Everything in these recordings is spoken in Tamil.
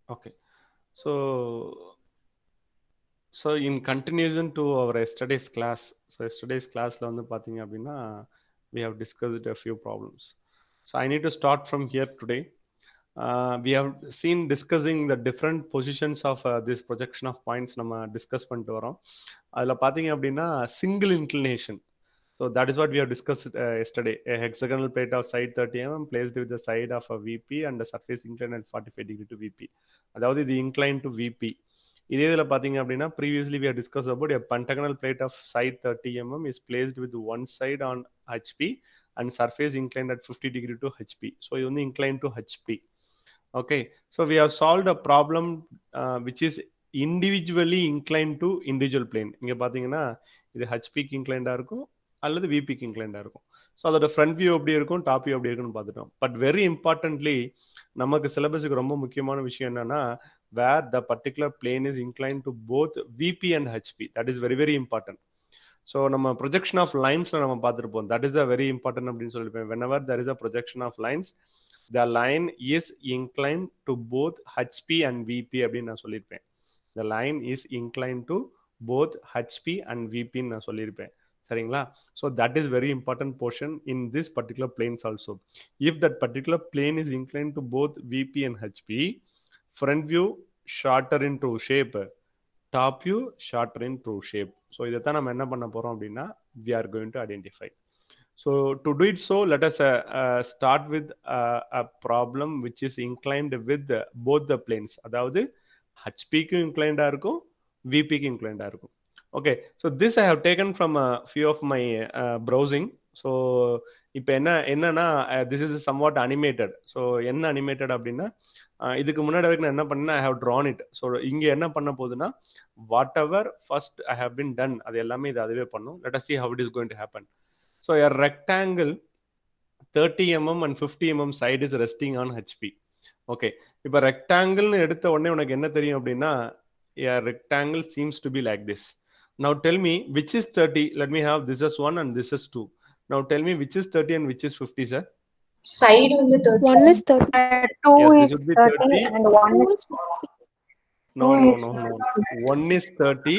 Okay. So in continuation to our yesterday's class, we have discussed a few problems. So I need to start from here today. We have seen discussing the different positions of this projection of points நம்ம டிஸ்கஸ் பண்ணிட்டு வரோம். அதில் பார்த்தீங்க அப்படின்னா single inclination. So that is what we have discussed yesterday. A hexagonal plate of side 30 mm placed with the side of a VP and the surface inclined at 45 degree to VP. அதாவது இது inclined to VP. இதே இதில் பார்த்தீங்க அப்படின்னா previously we have discussed about a pentagonal plate of side 30 mm is placed with one side on HP and surface inclined at 50 degree to HP. So இது வந்து inclined to HP. Okay, so we have solved a problem which is individually inclined to individual plane. இங்க பார்த்தீங்கன்னா இது ஹெச்பிக்கு இன்க்ளைண்டாக இருக்கும் அல்லது விபிக்கு இன்க்ளைண்டாக இருக்கும். ஸோ அதோட ஃப்ரண்ட் வியூ எப்படி இருக்கும், டாப் வியூ எப்படி இருக்குன்னு பார்த்துட்டோம். பட் வெரி இம்பார்ட்டன்ட்லி நமக்கு சிலபஸுக்கு ரொம்ப முக்கியமான விஷயம் என்னன்னா where the particular plane is inclined to both VP and HP. That is very very important. So நம்ம ப்ரொஜெக்ஷன் ஆஃப் லைன்ஸில் நம்ம பார்த்துருப்போம். That is a very important அப்படின்னு சொல்லியிருப்பேன். Whenever there is a projection of lines the line is inclined to both HP and VP அப்படின்னு நான் சொல்லியிருப்பேன். the line is inclined to both HP and VP நான் சொல்லியிருப்பேன். சரிங்களா? so that is very important portion in this particular planes also. if that particular plane is inclined to both VP and HP, front view shorter in true shape, top view shorter in true shape. so இதைத்தான் நம்ம என்ன பண்ண போறோம் அப்படின்னா we are going to identify. So to do it, so let us start with a problem which is inclined with both the planes. அதாவது HPக்கு inclined இருக்கும், VPக்கு inclined இருக்கும். Okay, so this I have taken from a few of my browsing. So இப்போ என்னன்னா this is somewhat animated. So என்ன animated அப்படின்னா இதுக்கு முன்னாடி வரைக்கும் நான் என்ன பண்ணேன்னா I have drawn it. So இங்க என்ன பண்ண போகுதுன்னா whatever first I have been done அது எல்லாமே இது அதுவே பண்ணும். Let us see how it is going to happen. So a rectangle 30 mm and 50 mm side is resting on HP. Okay, இப்போ rectangle எடுத்த உடனே உனக்கு என்ன தெரியும் அப்படின்னா a rectangle seems to be like this. Now tell me which is 30. Let me have this as 1 and this is 2. Now tell me which is 30 and which is 50, sir. Side on the 30. 1 is 30. 2 Yes, this is would be 30 30. and 1 is 50. No. 1 is 30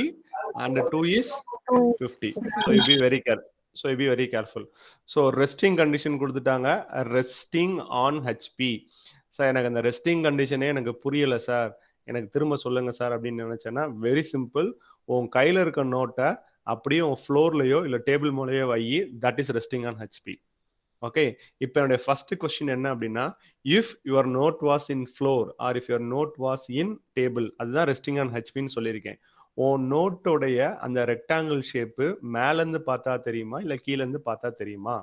and 2 is 50. So you be very careful. So you be very careful. So resting condition கொடுத்துட்டாங்க, resting on HP. சார் எனக்கு அந்த ரெஸ்டிங் கண்டிஷனே எனக்கு புரியல சார், எனக்கு திரும்ப சொல்லுங்க சார் அப்படின்னு நினைச்சேன்னா வெரி சிம்பிள். உன் கையில இருக்க நோட்டை அப்படியே உன் ஃப்ளோர்லயோ இல்லை டேபிள் மேலேயோ வை. That is resting on HP. Okay, இப்போ என்னுடைய ஃபர்ஸ்ட் கொஸ்டின் என்ன அப்படின்னா if your note was in floor or if your note was in table, அதுதான் ரெஸ்டிங் ஆன் ஹெச்பின்னு சொல்லியிருக்கேன். உன் நோட்டோடைய அந்த ரெக்டாங்கிள் ஷேப்பு மேல இருந்து பார்த்தா தெரியுமா இல்ல கீழ இருந்து பார்த்தா தெரியுமா?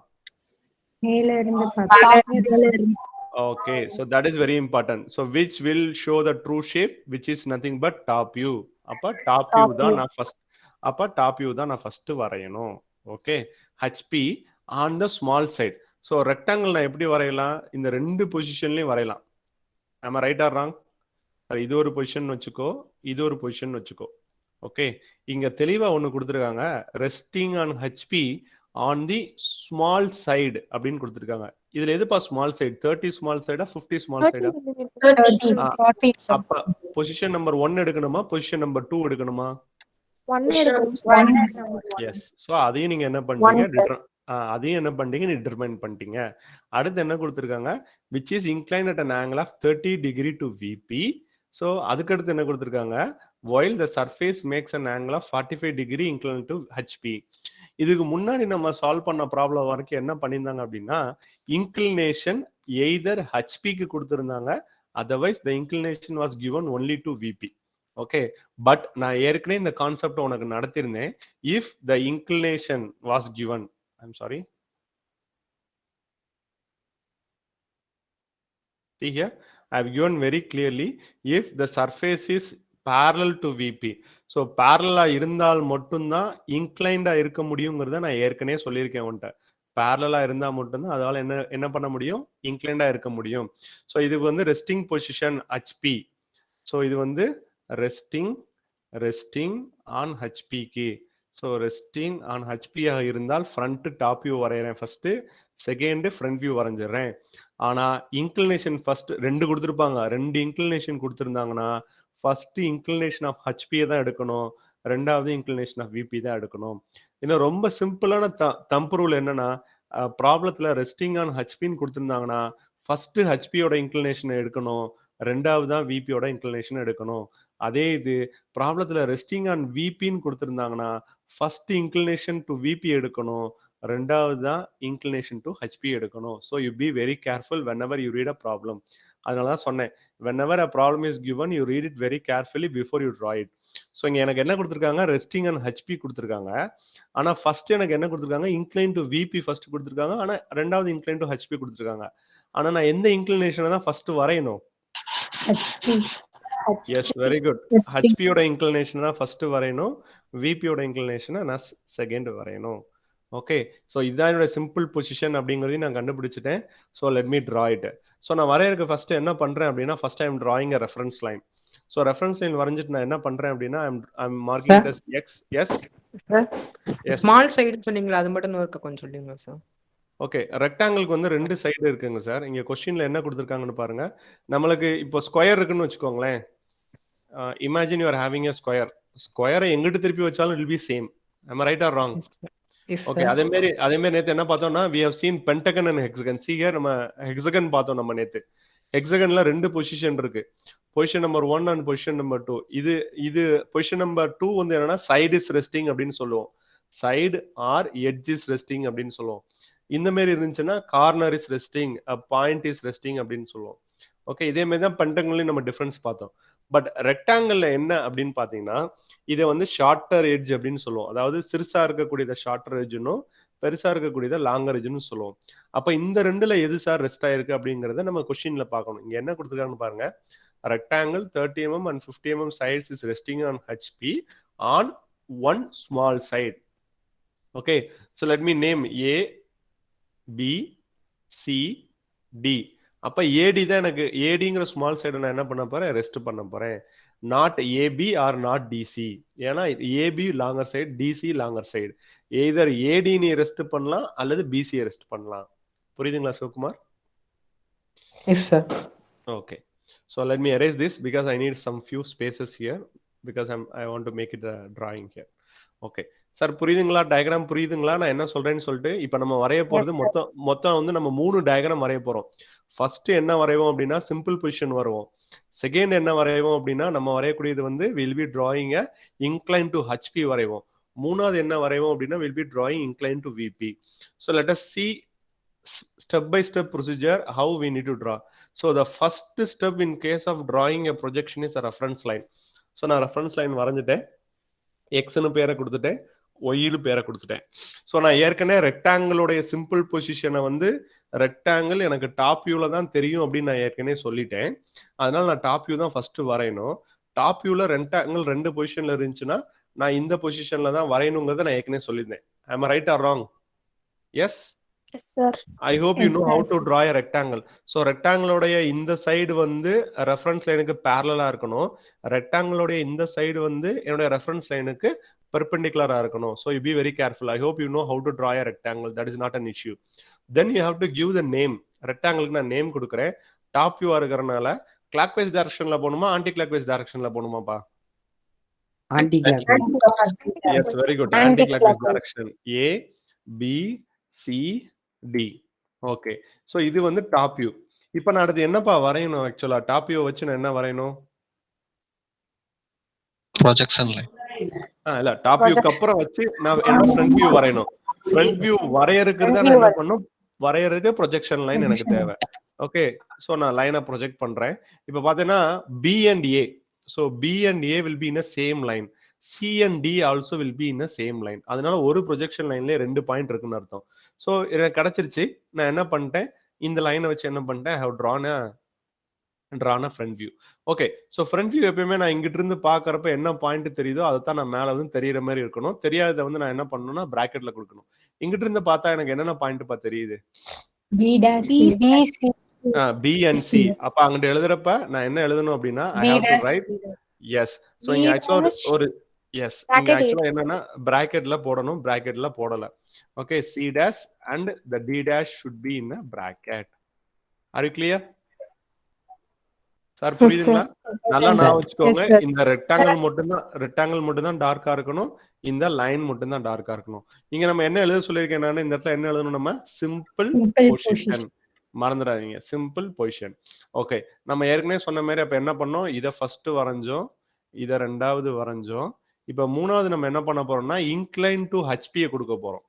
Okay, so that is very important. So which will show the true shape, which is nothing but top view. அப்ப top view தான் நான் first வரையணும். Okay, HP on the small side. So rectangle நான் எப்படி வரையலாம்? இந்த ரெண்டு பொசிஷன்லயும் வரையலாம். am I right or wrong? இது ஒரு பொசிஷன் வச்சுக்கோ, இது ஒரு பொசிஷன் வச்சுக்கோ. ஓகே, இங்க தெளிவா ஒண்ணு கொடுத்துருக்காங்க, resting on HP on the small side அப்படின்னு கொடுத்துருக்காங்க. இதுல எதுப்பா ஸ்மால் சைடு? 30 ஸ்மால் சைடா 50 ஸ்மால் சைடா? 30. அப்ப பொசிஷன் நம்பர் 1 எடுக்கணுமா, பொசிஷன் நம்பர் 2 எடுக்கணுமா? 1 எடுக்கணும். எஸ். ஸோ அதையும் நீங்க என்ன பண்றீங்க, அதையும் என்ன பண்றீங்க, நீ டிட்டர்மைன் பண்ணிட்டீங்க. அடுத்து என்ன கொடுத்துருக்காங்க, which is inclined at an angle of 30 degree to VP. So அதுக்கடுத்து என்ன கொடுத்துருக்காங்க, while the surface makes an angle of 45 degree inclined to HP. இதுக்கு முன்னாடி நம்ம சால்வ் பண்ண ப்ராப்ளம் வரைக்கும் என்ன பண்ணியிருந்தாங்க அப்படின்னா இன்க்ளினேஷன் எய்தர் ஹெச்பிக்கு கொடுத்துருந்தாங்க, otherwise the inclination was given only to VP. Okay, but நான் ஏற்கனவே இந்த கான்செப்ட் உனக்கு நடத்திருந்தேன். If the inclination was given, I'm sorry, see here I have given very clearly if the surface is parallel to VP. So பேரலா இருந்தால் மட்டும்தான் இன்க்ளைண்டா இருக்க முடியுங்கிறத நான் ஏற்கனவே சொல்லியிருக்கேன் உன்ட்ட. பேரலா இருந்தா மட்டும்தான் அதால என்ன பண்ண முடியும், இன்க்ளைண்டா இருக்க முடியும். ஸோ இது வந்து ரெஸ்டிங் பொசிஷன் ஹெச்பி. ஸோ இது வந்து ரெஸ்டிங் ஆன் ஹெச்பிக்கு. ஸோ ரெஸ்டிங் ஆன் ஹெச்பி இருந்தால் ஃப்ரண்ட் டாப் வியூ வரைகிறேன் ஃபர்ஸ்ட். செகண்ட் ஃப்ரண்ட் வியூ வரைஞ்சிடுறேன். ஆனா இன்க்ளினேஷன் ஃபர்ஸ்ட் 2 கொடுத்துருப்பாங்க. 2 இன்க்ளினேஷன் கொடுத்துருந்தாங்கன்னா ஃபர்ஸ்ட் இன்க்ளினேஷன் ஆஃப் ஹெச்பியை தான் எடுக்கணும், ரெண்டாவது இன்க்ளினேஷன் ஆஃப் விபி தான் எடுக்கணும். இன்னும் ரொம்ப சிம்பிளான தம்ப் ரூல் என்னன்னா, ப்ராப்ளத்துல ரெஸ்டிங் ஆன் ஹெச்பின்னு கொடுத்துருந்தாங்கன்னா ஃபர்ஸ்ட் ஹெச்பியோட இன்க்ளினேஷனை எடுக்கணும், ரெண்டாவது தான் விபியோட இன்க்ளினேஷன் எடுக்கணும். அதே இது ப்ராப்ளத்துல ரெஸ்டிங் ஆன் விபின்னு கொடுத்துருந்தாங்கன்னா ஃபர்ஸ்ட் இன்க்ளினேஷன் டு விபி எடுக்கணும், ரெண்டாவது தான் இன்க்ளினேஷன் டு ஹெச்பி எடுக்கணும். So you be very careful whenever you read a problem. அதனால தான் சொன்னேன், whenever a problem is given you read it very carefully before you draw it. So இங்கே எனக்கு என்ன கொடுத்துருக்காங்க, ரெஸ்டிங் அண்ட் ஹெச்பி கொடுத்துருக்காங்க. ஆனால் ஃபர்ஸ்ட் எனக்கு என்ன கொடுத்துருக்காங்க, இன்க்ளைன் டு விபி ஃபர்ஸ்ட் கொடுத்துருக்காங்க, ஆனால் ரெண்டாவது இன்க்ளைன் டு ஹெச்பி கொடுத்துருக்காங்க. ஆனால் நான் எந்த இன்க்ளினேஷனை தான் ஃபர்ஸ்ட் வரையணும்? Yes, very good. ஹெச்பியோட இன்க்ளினேஷன் தான் ஃபர்ஸ்ட் வரையணும், விபியோட இன்க்ளினேஷனை நான் செகண்ட் வரையணும். ஓகே, ஸோ இதுதான் என்னோட சிம்பிள் பொசிஷன் அப்படிங்கிறதையும் நான் கண்டுபிடிச்சிட்டேன். So let me draw it. So நான் வரையறதுக்கு ஃபர்ஸ்ட் என்ன பண்ணுறேன் அப்படின்னா, first I am drawing a reference line. So reference line வரைஞ்சிட்டு நான் என்ன பண்ணுறேன் அப்படின்னா, I am marking this X. Yes small side சொன்னீங்களா, அது மட்டும் ஒர்க்க கொஞ்சம் சொல்லுங்க சார். ஓகே, ரெக்டாங்கிளுக்கு வந்து 2 சைடு இருக்குங்க சார். இங்கே கொஸ்டின்ல என்ன கொடுத்துருக்காங்கன்னு பாருங்க. நம்மளுக்கு இப்போ ஸ்கொயர் இருக்குன்னு வச்சுக்கோங்களேன். Imagine you are having a square. ஸ்கொயரை எங்கிட்டு திருப்பி வச்சாலும் it will be same. am I right or wrong? Okay, அதே மாதிரி நேத்து என்ன பார்த்தோம்னா we have seen pentagon and hexagon. see here நம்ம hexagon பார்த்தோம். நம்ம நேத்து hexagonல 2 பொசிஷன் இருக்கு, position number 1 and position number 2. இது பொசிஷன் நம்பர் 2 வந்து என்னன்னா சைடு இஸ் ரெஸ்டிங் அப்படின்னு சொல்லுவோம், side or edge is resting அப்படின்னு சொல்லுவோம். இந்த மாதிரி இருந்துச்சுன்னா corner is resting, point is resting அப்படின்னு சொல்லுவோம். ஓகே, இதே மாதிரி தான் பென்டகன்லயும் நம்ம டிஃபரன்ஸ் பார்த்தோம். பட் ரெக்டாங்கிள்ல என்ன அப்படின்னு பாத்தீங்கன்னா, இதை வந்து ஷார்ட்டர் எட்ஜ் அப்படின்னு சொல்லுவோம். அதாவது சிறுசா இருக்கக்கூடியதை ஷார்ட்டர் எட்ஜ்னும் பெருசா இருக்கக்கூடியதை லாங்கர் எட்ஜ்னு சொல்லுவோம். அப்ப இந்த ரெண்டுல எது சார் ரெஸ்ட் ஆயிருக்கு அப்படிங்கறத நம்ம கொஸ்டின்ல பார்க்கணும். இங்க என்ன கொடுத்துருக்காங்கன்னு பாருங்க. rectangle 30 mm and 50 mm sides is resting on HP on one small side. Okay, so let me name A, B, C, D. அப்ப AD தான் எனக்கு, ADங்கிற ஸ்மால் சைடு நான் என்ன பண்ண போறேன், ரெஸ்ட் பண்ண போறேன். Not AB or not DC. ஏன்னா AB longer side, DC longer side. Either AD நீ ரெஸ்ட் பண்ணலாம் அல்லது BC ரெஸ்ட் பண்ணலாம். புரியுதுங்களா Sivakumar? Yes sir. Okay, so let me erase this because I need some few spaces here because I want to make it a drawing here. Okay, sir புரியுதுங்களா? டயக்ராம் புரியுதுங்களா நான் என்ன சொல்றேன்னு சொல்லிட்டு? இப்போ நம்ம வரைய போறது மொத்தம் வந்து நம்ம 3 டயக்ராம் வரைய போறோம். ஃபர்ஸ்ட் என்ன வரைவோம் அப்படின்னா சிம்பிள் பொசிஷன் வருவோம். செகண்ட் என்ன வரைவோம் அப்படின்னா நம்ம வரையக்கூடியது வந்து will be drawing a incline to HP வரைவோம். மூணாவது என்ன வரைவோம் அப்படின்னா will be drawing incline to VP. So let us see step by step procedure how we need to draw. So the first step in case of drawing a projection is a reference line. So நான் reference line வரைஞ்சிட்டேன், எக்ஸ்னு பேரை கொடுத்துட்டேன், ஒய்னு பேரை கொடுத்துட்டேன். ஸோ நான் ஏற்கனவே ரெக்டாங்கிளோடைய சிம்பிள் பொசிஷனை வந்து ரெக்டாங்கிள் எனக்கு டாப் வியூல தான் தெரியும் அப்படின்னு நான் ஏற்கனவே சொல்லிட்டேன். அதனால நான் டாப் வியூ தான் ஃபர்ஸ்ட் வரையணும். டாப் வியூல ரெக்டாங்கிள் 2 பொசிஷன்ல இருந்துச்சுன்னா நான் இந்த பொசிஷன்ல தான் வரையணுங்கிறத நான் ஏற்கனவே சொல்லியிருந்தேன். am I right or wrong? Yes? Yes, sir. I hope you know how to draw a rectangle. So rectangle உடைய இந்த சைடு வந்து ரெஃபரன்ஸ் லைனுக்கு parallel-ஆ இருக்கணும். rectangle உடைய இந்த சைடு வந்து என்னோட ரெஃபரன்ஸ் லைனுக்கு perpendicular-ஆ இருக்கணும். So you be very careful. I hope you know how to draw a rectangle. That is not an issue. Then you have to give the name. rectangle-க்கு நான் நேம் கொடுக்கிறேன். டாப் வியூ இருக்கறனால clockwise direction-ல போணுமா anti clockwise direction-ல போணுமாப்பா? anti clockwise. Yes, very good. Anti clockwise direction. A, B, C, D. Okay, so இது வந்து டாப் வியூ. இப்போ நான் அடுத்து என்னப்பா வரையணும்? ஆக்சுவலா டாப் வியூ வச்சு நான் என்ன வரையணும்? Projection line. இல்ல, டாப் வியூக்கு அப்புறம் வச்சு நான் என்னோட ஃப்ரண்ட் வியூ வரையணும். ஃப்ரண்ட் வியூ வரையறதுக்கு தான் நான் என்ன பண்ணனும், வரையறதுக்கு ப்ரொஜெக்ஷன் லைன் எனக்கு தேவை. ஓகே, சோ நான் லைனை ப்ரொஜெக்ட் பண்றேன். இப்போ பாத்தீங்கன்னா B and A. So B and A will be in a same line. C and D also will be in the same line. அதனால ஒரு ப்ரொஜெக்ஷன் லைன்ல 2 பாயிண்ட் இருக்குன்னு அர்த்தம். சோ எனக்கு கிடைச்சிருச்சு. நான் என்ன பண்ணிட்டேன், இந்த லைனை வச்சு என்ன பண்ணிட்டேன், I have drawn a front view. Okay, so front view எப்பவுமே நான் இங்கிட்ட இருந்து பார்க்கறப்ப என்ன பாயிண்ட் தெரியுதோ அதை தான் நான் மேல வந்து தெரியற மாதிரி இருக்கணும். தெரியாததை வந்து நான் என்ன பண்ணணும்னா பிராக்கெட்ல கொடுக்கணும். இங்கிட்ட இருந்து பார்த்தா எனக்கு என்னென்ன பாயிண்ட் பா தெரியுது? B dash B and C. அப்ப அங்க எழுதுறப்ப நான் என்ன எழுதணும் அப்படின்னா I have to write yes. So இங்க ஆக்சுவலா ஒரு yes, இங்க ஆக்சுவலா என்னன்னா பிராக்கெட்ல போடணும், பிராக்கெட்ல போடல. Okay, C dash and the D dash should be in a bracket. Are you clear? Sir புரியுதுங்களா? நல்லா நான் வச்சுக்கோங்க. Yes, sir. இந்த ரெக்டாங்கிள் மட்டும் தான் டார்க்கா இருக்கணும். இந்த லைன் மட்டும் தான் டார்க்கா இருக்கணும். இங்க நம்ம என்ன எழுத சொல்லியிருக்கேன் நான், இந்த இடத்துல என்ன எழுதணும் நம்ம? Simple Simple position. மறந்துடாதீங்க, சிம்பிள் பொசிஷன். ஓகே, நம்ம ஏற்கனவே சொன்ன மாதிரி அப்ப என்ன பண்ணோம்? இத ஃபர்ஸ்ட் வரைஞ்சோம், இத ரெண்டாவது வரைஞ்சோம். இப்ப மூணாவது நம்ம என்ன பண்ண போறோம்னா இன்க்ளைன் டு ஹெச்பி கொடுக்க போறோம்.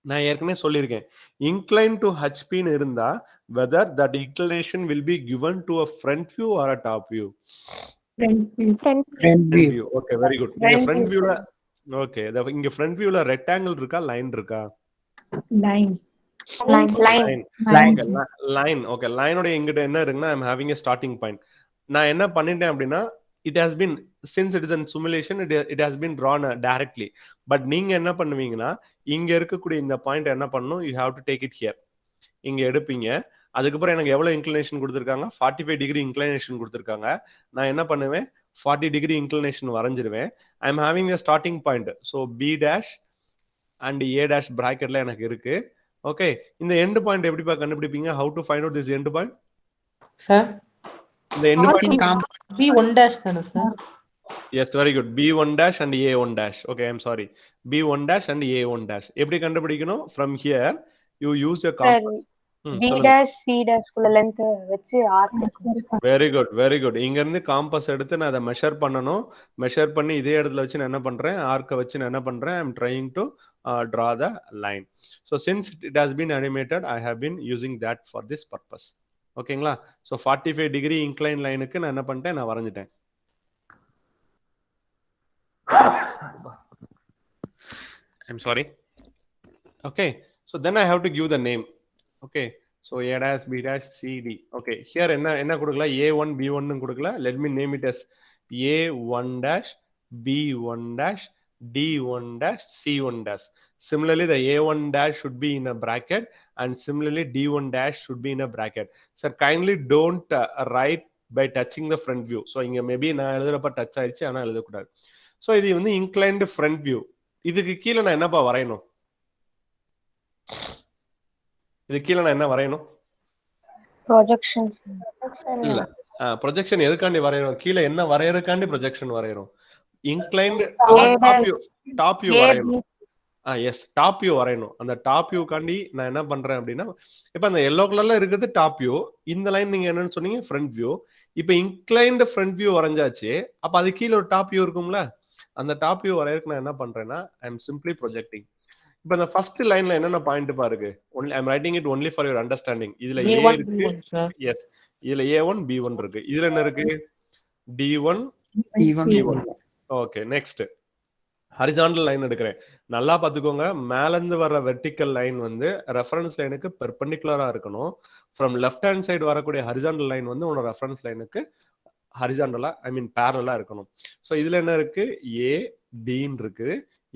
நான் ஏற்கனவே சொல்லியிருக்கேன், இன்க்ளைன் டு ஹெச்பின்னு இருந்தா whether that inclination will be given to a front view or a top view. Front Front view. view. Okay, very good. இங்க front viewல okay, இங்க front viewல rectangle இருக்கா, லைன் இருக்கா? line. லைன். ஓகே, லைனோட எங்கிட்ட என்ன இருக்குன்னா I am having a starting point. நான் என்ன பண்ணிட்டேன் அப்படின்னா it has been, since it is in simulation, it has been drawn directly. But நீங்க என்ன பண்ணுவீங்கன்னா இங்க இருக்கக்கூடிய இந்த பாயிண்ட் என்ன பண்ணணும், you have to take it here. இங்க எடுப்பீங்க. அதுக்கப்புறம் எனக்கு எவ்வளவு இன்க்ளினேஷன் கொடுத்துருக்காங்க? 45 டிகிரி இன்க்ளினேஷன் கொடுத்துருக்காங்க. நான் என்ன பண்ணுவேன்? 40 டிகிரி இன்க்ளினேஷன் வரைஞ்சிருவேன். I am having a starting point. So B dash and A dash bracketல எனக்கு இருக்கு. ஓகே, இந்த எண்ட் பாயிண்ட் எப்படிப்பா கண்டுபிடிப்பீங்க? How to find out this end point? Sir இந்த எண்ட் பாயிண்ட் B1 dash தானே sir? Yes, very good. B1 dash and A1 dash. Okay, I'm sorry. B1 dash and A1 dash. எப்படி கண்டுபிடிக்கணும்? From here, you use your compass. B dash C dash குள்ள length வச்சு arc. Very good, very good. இங்க இருந்து காம்பஸ் எடுத்து நான் அதை மெஷர் பண்ணணும். மெஷர் பண்ணி இதே இடத்துல வச்சு நான் என்ன பண்றேன்? ஆர்க்கை வச்சு நான் என்ன பண்றேன்? I'm trying to draw the line. So since it has been animated, I have been using that for this purpose. ஓகேங்களா? So 45 டிகிரி இன்க்ளைன் லைனுக்கு நான் என்ன பண்ணிட்டேன்? நான் வரைஞ்சிட்டேன். I'm sorry. Okay, so then I have to give the name. Okay, so A dash B dash C D. Okay, here என்ன கொடுக்கல? A1 B1 னு கொடுக்கல. Let me name it as A1 dash B1 dash D1 dash C1 dash. Similarly, the A1 dash should be in a bracket and similarly D1 dash should be in a bracket. Sir, kindly don't write by touching the front view. So இங்க maybe நான் எழுதுறப்ப டச் ஆயிடுச்சு, ஆனா எழுதக்கூடாது. ஸோ இது வந்து இன்க்ளைன்டு ஃப்ரண்ட் வியூ. இதுக்கு கீழே நான் என்னப்பா வரையணும்? இது கீழே நான் என்ன வரையணும்? Projections. இல்ல, ப்ரொஜெக்ஷன் எதுக்காண்டி வரையணும்? கீழே என்ன வரையறதுக்காண்டி ப்ரொஜெக்ஷன் வரையறோம்? இன்க்ளைன்டு டாப் வியூ வரையணும். எஸ், டாப் வியூ வரையணும். அந்த டாப் வியூ காண்டி நான் என்ன பண்றேன் அப்படின்னா, இப்ப அந்த எல்லோ கலர்ல இருக்குது டாப் வியூ. இந்த லைன் நீங்க என்னன்னு சொன்னீங்க? Front view. இப்ப இன்க்ளைன்டு ஃப்ரண்ட் வியூ வரைஞ்சாச்சு. அப்ப அது கீழே ஒரு டாப் வியூ இருக்கும்ல? அந்த டாப் வியூ வரையறதுக்கு நான் என்ன பண்றேன்னா ஐ எம் சிம்பிளி ப்ரொஜெக்டிங். இப்ப இந்த ஃபர்ஸ்ட் லைன்ல என்னென்ன பாயிண்ட் பாருங்க. I am writing it only for your understanding. இதுல A இருக்கு, எஸ், இதுல A1 B1 இருக்கு. இதுல என்ன இருக்கு? D1 C1. Okay, next horizontal line எடுக்கிறேன். நல்லா பாத்துக்கோங்க, மேல இருந்து வர வெர்டிக்கல் லைன் வந்து ரெஃபரன்ஸ் லைனுக்கு பெர்பெண்டிகுலரா இருக்கணும். ஃப்ரம் லெஃப்ட் ஹேண்ட் சைடு வரக்கூடிய ஹரிசாண்டல் லைன் வந்து உங்களோட ரெஃபரன்ஸ் லைனுக்கு ஹரிசாண்டலா, ஐ மீன் பேரலா இருக்கணும். ஸோ இதுல என்ன இருக்கு? A Dன்னு இருக்கு,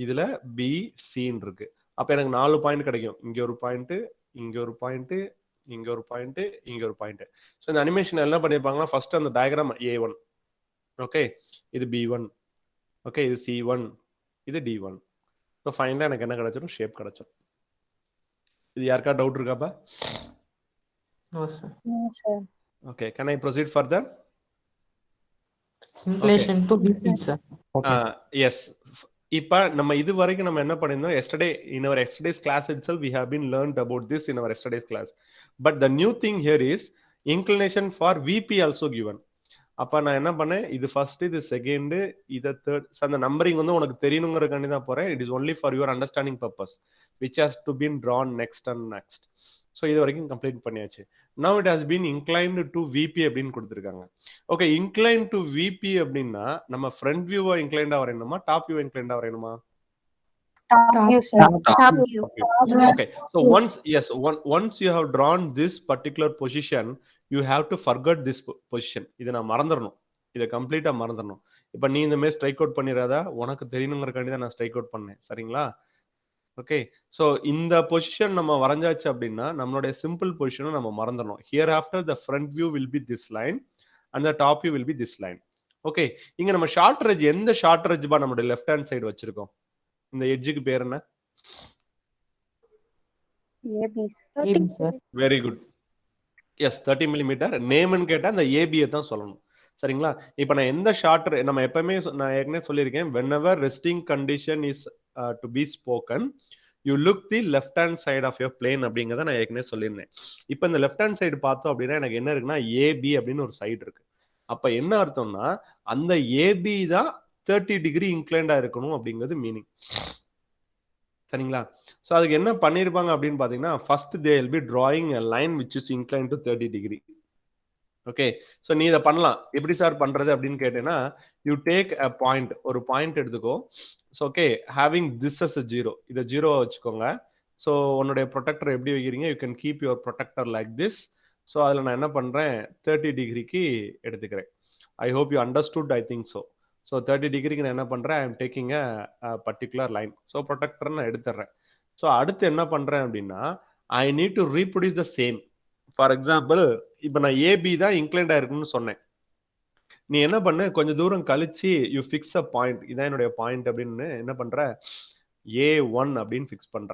இதுல B Cன்னு இருக்கு. அப்ப எனக்கு 4 பாயிண்ட் கிடைக்கும். இங்க ஒரு பாயிண்ட், இங்க ஒரு பாயிண்ட், இங்க ஒரு பாயிண்ட், இங்க ஒரு பாயிண்ட். ஸோ இந்த அனிமேஷன் என்ன பண்ணிருப்பாங்கன்னா ஃபர்ஸ்ட் அந்த டயக்ராம் A1, ஓகே, இது B1, ஓகே, இது C1, இது D1. ஸோ ஃபைனலா எனக்கு என்ன கிடைச்சிடும்? ஷேப் கிடைச்சிடும். இது யாருக்கா டவுட் இருக்காப்பா? Okay, can I proceed further? Inclination to VP, sir. Yes. இப்ப நம்ம இது வரைக்கும் நம்ம என்ன பண்ணிருந்தோம்? yesterday in our yesterday's class itself we have been learned about this in our yesterday's class. But the new thing here is inclination for VP also given. அப்ப நான் என்ன பண்ணேன்? இது ஃபர்ஸ்ட், இது செகண்ட், இது தேர்ட். அந்த நம்பரிங் வந்து உனக்கு தெரியணுங்கிறதுக்காண்டி தான் போறேன். It is only for your understanding purpose which has to been drawn next and next. So இது வரைக்கும் கம்ப்ளீட் பண்ணியாச்சு. Now it has been inclined to VP அப்படின்னு கொடுத்துருக்காங்க. ஓகே, இன்க்ளைன் டு VP அப்படின்னா நம்ம ஃப்ரண்ட் வியூவா இன்க்ளைண்டா வரையணுமா, டாப் வியூ இன்க்ளைண்டா வரையணுமா? Top view, sir. Top view. Okay, so once you have drawn this particular position, you have to forget this position. இதை நான் மறந்துடணும், இதை கம்ப்ளீட்டா மறந்துடணும். இப்ப நீ இந்த மாதிரி ஸ்ட்ரைக் அவுட் பண்ணிடாதா, உனக்கு தெரியணுங்கிறக்காண்டி தான் நான் ஸ்ட்ரைக் அவுட் பண்ணேன், சரிங்களா? ஓகே, ஸோ இந்த பொசிஷன் நம்ம வரைஞ்சாச்சு அப்படின்னா நம்மளுடைய சிம்பிள் பொசிஷனை நம்ம மறந்துடணும். Here after the front view will be this line and the top view will be this line. Okay, இங்க நம்ம ஷார்ட் எட்ஜ், எந்த ஷார்ட் எட்ஜ் பா நம்மளுடைய லெஃப்ட் ஹேண்ட் சைடு வச்சிருக்கோம்? இந்த எட்ஜுக்கு பேர் என்ன? AB AB sir. Very good. Yes 30 millimetre. நேம்னு கேட்டால் அந்த ஏபியை தான் சொல்லணும். சரிங்களா? இப்போ நான் எந்த ஷார்ட் நம்ம எப்பவுமே நான் ஏற்கனவே சொல்லியிருக்கேன், whenever resting condition is to be spoken, you look the left hand side of your plane அப்படிங்கிறத நான் ஏற்கனவே சொல்லியிருந்தேன். இப்போ இந்த லெஃப்ட் ஹேண்ட் சைடு பார்த்தோம் அப்படின்னா எனக்கு என்ன இருக்குன்னா ஏபி அப்படின்னு ஒரு சைடு இருக்கு. அப்போ என்ன அர்த்தம்னா அந்த ஏபி தான் 30 டிகிரி இன்க்ளைண்டா இருக்கணும் அப்படிங்கிறது மீனிங். சரிங்களா? ஸோ அதுக்கு என்ன பண்ணியிருப்பாங்க அப்படின்னு பார்த்தீங்கன்னா first they will be drawing a line which is inclined to 30 degree. Okay, so நீ இதை பண்ணலாம். எப்படி சார் பண்றது அப்படின்னு கேட்டேன்னா யூ டேக் அ பாயிண்ட், ஒரு பாயிண்ட் எடுத்துக்கோ. So okay, having this as a zero, இதை ஜீரோவை வச்சுக்கோங்க. ஸோ உன்னுடைய ப்ரொடெக்டர் எப்படி வைக்கிறீங்க, you can keep your protractor like this. So அதில் நான் என்ன பண்ணுறேன் 30 டிகிரிக்கு எடுத்துக்கிறேன். I hope you understood, I think so. So 30 டிகிரிக்கு நான் என்ன பண்ணுறேன், I am taking a particular line. So protector நான் எடுத்துடுறேன். ஸோ அடுத்து என்ன பண்ணுறேன் அப்படின்னா I need to reproduce the same. For example இப்போ நான் ஏபி தான் இன்க்ளைண்ட் ஆயிருக்குன்னு சொன்னேன். நீ என்ன பண்ண, கொஞ்சம் தூரம் கழிச்சு யூ ஃபிக்ஸ் அ பாயிண்ட், இதான் என்னுடைய பாயிண்ட் அப்படின்னு என்ன பண்ற A1 அப்படின்னு ஃபிக்ஸ் பண்ற.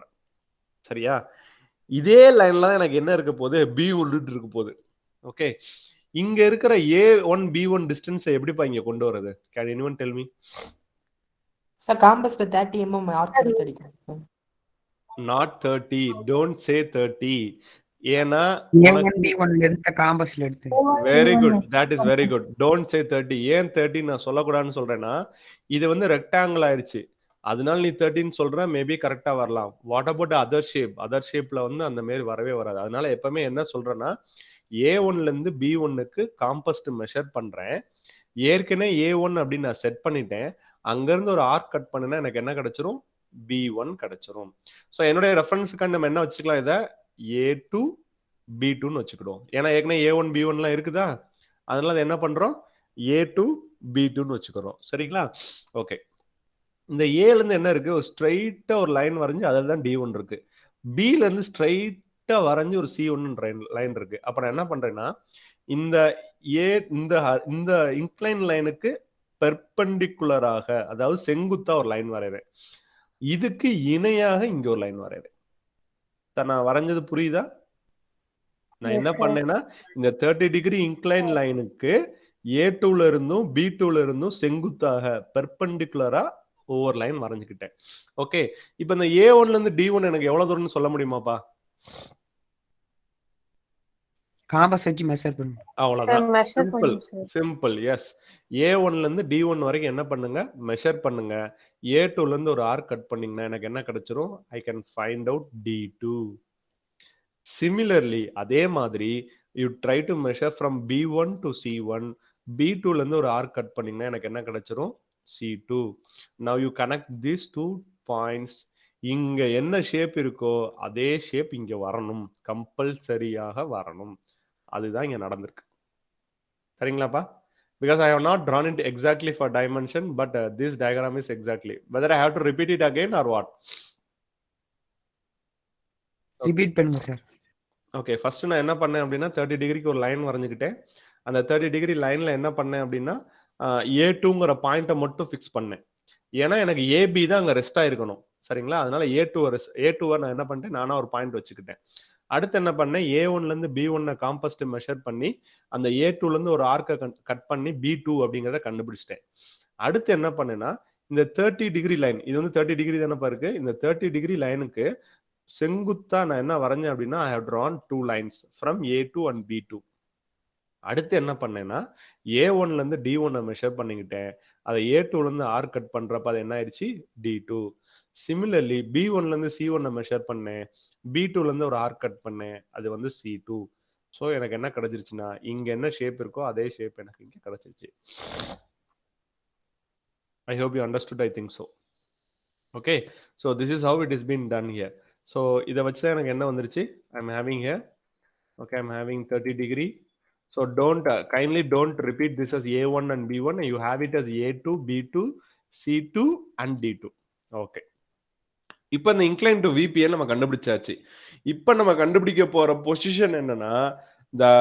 சரியா? இதே லைன்ல தான் எனக்கு என்ன இருக்க போகுது, B1 இருக்க போகுது. ஓகே, இங்க இருக்கிற A1 B1 டிஸ்டன்ஸை எப்படிப்பா இங்க கொண்டு வரது? Can anyone tell me? Sir காம்பஸ்ல 30 mm ஆர்க் எடுத்து அடிக்கணும். Not 30, don't say 30. ஏன்னா A1 B1 ல எடுத்த காம்பஸ்ல எடுத்து. Very good, that is very good. Don't say 30. ஏன் 30 நான் சொல்லக்கூடாதுன்னு சொல்றேன்னா இது வந்து ரெக்டாங்கிள் ஆயிருச்சு, அதனால நீ 13 சொல்ற, மேபி கரெக்டா வரலாம். What about other shape? Other ஷேப்ல வந்து அந்த மாதிரி வரவே வராது. அதனால எப்பவுமே என்ன சொல்றேன்னா A1ல இருந்து B1க்கு காம்பஸ்ட் மெஷர் பண்றேன். ஏற்கனவே A1 அப்படின்னு நான் செட் பண்ணிட்டேன். அங்க இருந்து ஒரு ஆர்க் கட் பண்ணனா எனக்கு என்ன கிடைச்சிரும், B1 கிடைச்சிரும். ஸோ என்னுடைய ரெஃபரன்ஸுக்கு நம்ம என்ன வச்சுக்கலாம், இதை A2 B2ன்னு வச்சுக்கிடுவோம். ஏன்னா ஏற்கனவே A1 B1லாம் இருக்குதா, அதனால அதை என்ன பண்றோம் A2 B2ன்னு வச்சுக்கிறோம். சரிங்களா? ஓகே, இந்த ஏல இருந்து என்ன இருக்கு, ஒரு ஸ்ட்ரைட்டா ஒரு லைன் வரைஞ்சு அதில் தான் D1 இருக்கு. பில இருந்து ஸ்ட்ரைட்டா வரைஞ்சு ஒரு C1 லைன் இருக்கு. அப்ப நான் என்ன பண்றேன்னா இந்த ஏ இந்த இன்க்ளைன் லைனுக்கு பெர்பெண்டிகுலராக, அதாவது செங்குத்தா ஒரு லைன் வரைகிறேன். இதுக்கு இணையாக இங்க ஒரு லைன் வரைகிறேன். நான் வரைஞ்சது புரியுதா? நான் என்ன பண்ணேன்னா இந்த 30 டிகிரி இன்க்ளைன் லைனுக்கு A2ல இருந்தும் B2ல இருந்தும் செங்குத்தாக பெர்பெண்டிகுலரா ஒவ்வொரு லைன் வரைஞ்சுக்கிட்டேன். ஓகே, இப்போ இந்த A1ல இருந்து D1 எனக்கு எவ்வளவு தூரம்னு சொல்ல முடியுமாப்பா? காம்பஸ் வச்சு மெஷர் பண்ணுங்க. அவ்வளவுதான். Simple simple. எஸ், A1ல இருந்து D1 வரைக்கும் என்ன பண்ணுங்க, மெஷர் பண்ணுங்க. A2ல இருந்து ஒரு ஆர்க் கட் பண்ணீங்கன்னா எனக்கு என்ன கிடைச்சிரும், I can find out D2. Similarly அதே மாதிரி you try to measure from B1 to C1. B2ல இருந்து ஒரு ஆர்க் கட் பண்ணீங்கன்னா எனக்கு என்ன கிடைச்சிரும், C2. now you connect these two points. இங்க என்ன ஷேப் இருக்கோ அதே ஷேப் இங்க வரணும், கம்பல்சரியாக வரணும். அதுதான் இங்க நடந்திருக்கு. சரிங்களாப்பா? because I have not drawn it exactly for dimension, but this diagram is exactly. whether I have to repeat it again or what? Repeat பண்ணுங்க சார். ஓகே, ஃபர்ஸ்ட் நான் என்ன பண்ணேன் அப்படின்னா 30 டிகிரிக்கு ஒரு லைன் வரைஞ்சுக்கிட்டேன். அந்த 30 டிகிரி லைன்ல என்ன பண்ணேன் அப்படின்னா A2ங்கிற பாயிண்ட்டை மட்டும் ஃபிக்ஸ் பண்ணேன். ஏன்னா எனக்கு AB தான் அங்கே ரெஸ்ட் ஆயிருக்கணும். சரிங்களா? அதனால A2 நான் என்ன பண்ணிட்டேன், நானா ஒரு பாயிண்ட் வச்சுக்கிட்டேன். அடுத்து என்ன பண்ணேன், A1ல இருந்து B1 காம்பஸ்ட் மெஷர் பண்ணி அந்த A2ல இருந்து ஒரு ஆர்க்கை கட் பண்ணி B2 அப்படிங்கிறத கண்டுபிடிச்சிட்டேன். அடுத்து என்ன பண்ணேன்னா இந்த 30 டிகிரி லைன், இது வந்து 30 டிகிரி தானப்பா இருக்கு, இந்த 30 டிகிரி லைனுக்கு செங்குத்தா நான் என்ன வரைஞ்சேன் அப்படின்னா I have drawn two lines from A2 and B2. அடுத்து என்ன பண்ணேன்னா A1ல இருந்து D1 மெஷர் பண்ணிக்கிட்டேன். அதை A2ல இருந்து ஆர் கட் பண்றப்ப அது என்ன ஆயிடுச்சு, D2. சிமிலர்லி B1ல இருந்து C1 மெஷர் பண்ணேன், B2ல இருந்து ஒரு ஆர் கட் பண்ணேன், அது வந்து C2. ஸோ எனக்கு என்ன கிடைச்சிருச்சுன்னா இங்க என்ன ஷேப் இருக்கோ அதே ஷேப் எனக்கு இங்க கிடைச்சிருச்சு. I hope you understood, I think so. Okay, so this is how it is been done here. So இதை வச்சு எனக்கு என்ன வந்துருச்சு, I'm having here, okay, I'm having 30 degree. So kindly don't repeat this as A1 and B1. You have it as A2, B2, C2 and D2. Okay. இப்போ இந்த இன்க்ளைன் டு VP நம்ம கண்டுபிடிச்சாச்சு. இப்போ நம்ம கண்டுபிடிக்க போற பொசிஷன் என்னன்னா the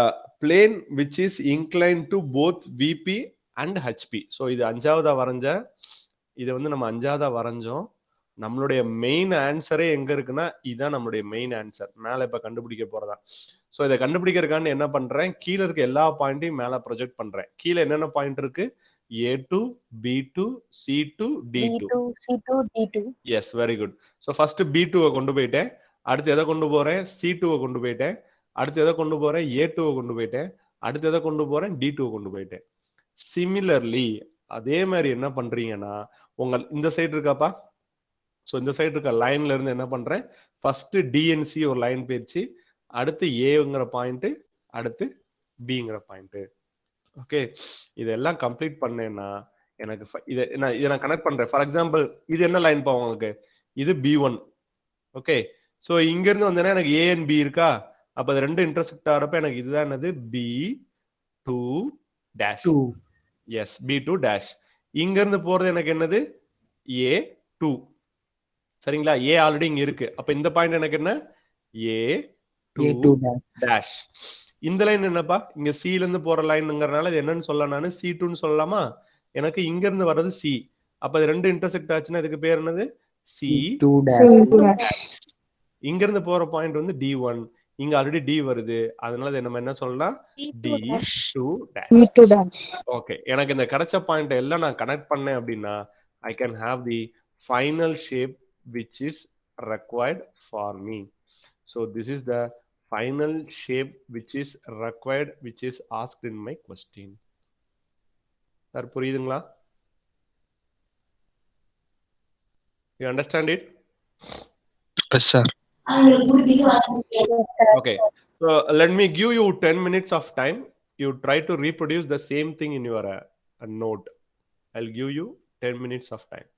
plane which is inclined to both VP and HP. So இது 5ஆவதா வரைஞ்ச, இதை வந்து நம்ம 5ஆவதா வரைஞ்சோம். நம்மளுடைய மெயின் ஆன்சரே எங்க இருக்குன்னா இதுதான் நம்மளுடைய மெயின் ஆன்சர். மேல இப்ப கண்டுபிடிக்க போறதா. ஸோ இதை கண்டுபிடிக்கிறதுக்கான என்ன பண்றேன், கீழே இருக்க எல்லா பாயிண்ட்டையும் மேல ப்ரொஜெக்ட் பண்றேன். கீழே என்னென்ன பாயிண்ட் இருக்கு, A2, B2, C2, D2. B2, C2, D2. Yes, very good. So first B2 கொண்டு போயிட்டேன். அடுத்து எதை கொண்டு போறேன், C2 கொண்டு போயிட்டேன். அடுத்து எதை கொண்டு போறேன், A2 கொண்டு போயிட்டேன். அடுத்து எதை கொண்டு போறேன், D2 கொண்டு போயிட்டேன். சிமிலர்லி அதே மாதிரி என்ன பண்றீங்கன்னா, உங்க இந்த சைடு இருக்காப்பா, ஸோ இந்த சைடு இருக்க லைன்ல இருந்து என்ன பண்றேன், ஃபர்ஸ்ட் டிஎன்சி ஒரு லைன் போயிடுச்சு, அடுத்து ஏங்கிற பாயிண்ட், அடுத்து பிங்கிற பாயிண்ட். ஓகே, இதெல்லாம் கம்ப்ளீட் பண்ணேன்னா எனக்கு இதை நான் கனெக்ட் பண்றேன். ஃபார் எக்ஸாம்பிள் இது என்ன லைன் பா உங்களுக்கு, இது B1. ஓகே, ஸோ இங்க இருந்து வந்தேன்னா எனக்கு ஏ அண்ட் பி இருக்கா, அப்ப அது ரெண்டு இன்டர்செக்ட் ஆகிறப்ப எனக்கு இதுதான் என்னது, B2 dash. S, B2 dash. இங்க இருந்து போறது எனக்கு என்னது, A2. சரிங்களா, ஏ ஆல்ரெடி இங்க இருக்கு, அப்ப இந்த பாயிண்ட் எனக்கு என்ன, A2 டேஷ். இந்த லைன் என்னப்பா, இங்க C ல இருந்து போற லைன்ங்கிறனால இது என்னன்னு சொல்லலாம், நான் C2ன்னு சொல்லலாமா. எனக்கு இங்க இருந்து வர்றது C, அப்ப இது ரெண்டு இன்டர்செக்ட் ஆச்சுன்னா இதுக்கு பேர் என்னது, C2 டேஷ். இங்க இருந்து போற பாயிண்ட் வந்து D1, இங்க ஆல்ரெடி D வருது, அதனால நம்ம என்ன சொல்லலாம், D2 டேஷ். ஓகே, எனக்கு இந்த கிடைச்ச பாயிண்ட் எல்லாம் நான் கனெக்ட் பண்ணேன் அப்படின்னா I can have the final shape which is required for me. So this is the final shape which is required, which is asked in my question. Sir, புரியுதுங்களா? You understand it? Yes, sir. Okay, so let me give you 10 minutes of time. You try to reproduce the same thing in your note. I'll give you 10 minutes of time.